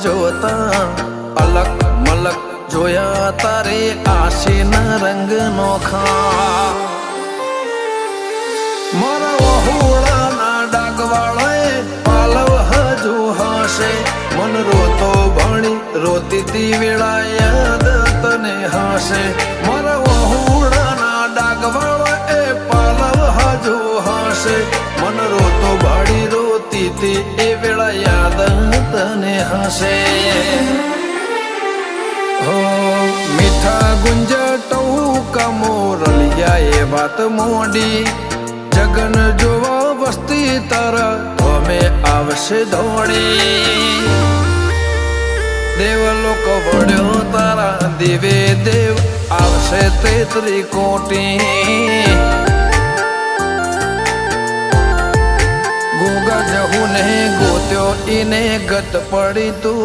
જોતા અલક મલક જોયા તારે આશીના રંગ નોખા મારા વહુડાના ડાગવાળાએ પાલવ હજુ હશે મન રોતો ભણી રોતી તી વેળા યાદ તને હશે મારા વહુડાના ડાગવાળાએ પાલવ હજુ હશે મન રોતો ભાડી રોતી તી એ વેળા યાદ તને હશે હો મીઠા ગુંજટો કમોરલિયા એ વાત મોડી જગન જોવા વસ્તી તારા અમે આવશે દોડી દેવલોક વળ્યો તારા દેવે દેવ આવશે તે ત્રિકોટી ગોગા જહુ ને ગોત્યો ઈને ગત પડી તું